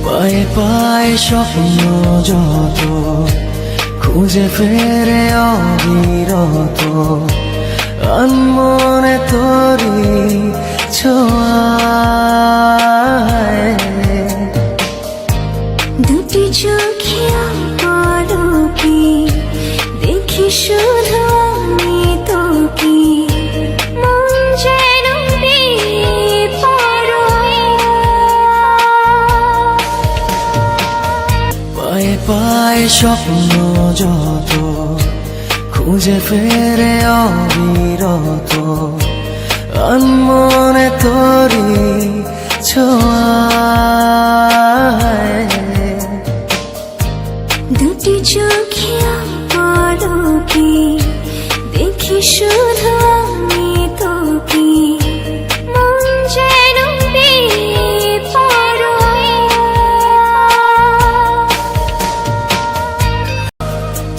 পায়ে পায়ে স্বপ্ন যত খুঁজে ফেরে অবিরত, আনমনে তোরি ছোঁয়ায়। দুটি চোখে পলকে দেখি শুধু আমি তোকে, মন যেন বেপরোয়া। পায়ে পায়ে স্বপ্ন যত খুঁজে ফেরে অবিরত, আনমনে তোরি ছোঁয়ায়। দুটি চোখে পলকে দেখি শুধু আমি তোকে, মন যেন বেপরোয়া।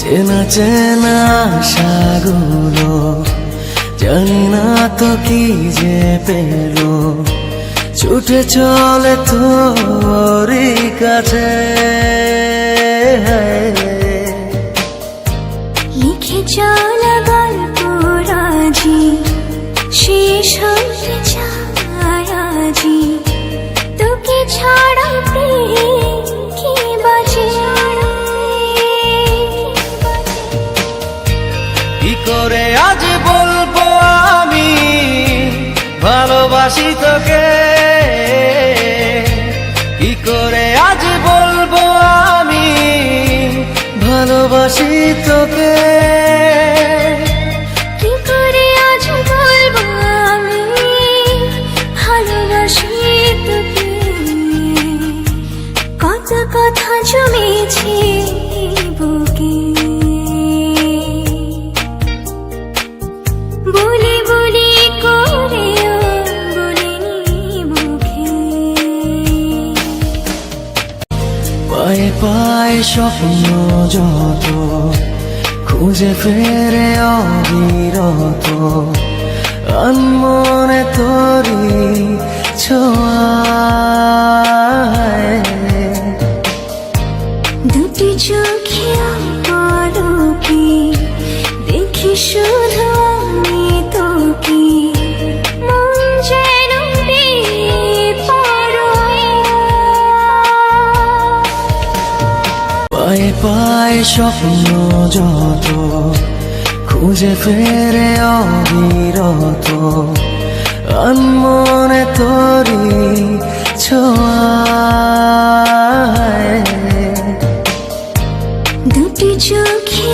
চেনা চেনা আশাগুলো জানি না তো কি যে পেলো, ছুটে চলে তোরই কাছে। লিখে চলা গল্প রাজি শেষ হতে চায় আজি, তোকে ছাড়া প্রেম কি বাজে। কি করে আজ বলবো আমি ভালোবাসি তোকে, কি করে আজ বলবো আমি ভালোবাসি তোকে। কি করে আজ বলবো আমি ভালোবাসি তোকে, কত কথা জমেছে বুকে। বলি বলি করেও বলিনি মুখে। পায়ে পায়ে স্বপ্ন যত খুঁজে ফেরে অবিরত, আনমনে তোরি ছোঁয়ায়। দুটি চোখে পলকে দেখি শুধু আমি তোকে, মন যেন বেপরোয়া। পায়ে পায়ে স্বপ্ন যত খুঁজে ফেরে অবিরত, আনমনে তোরি ছোঁয়ায়। দুটি চোখে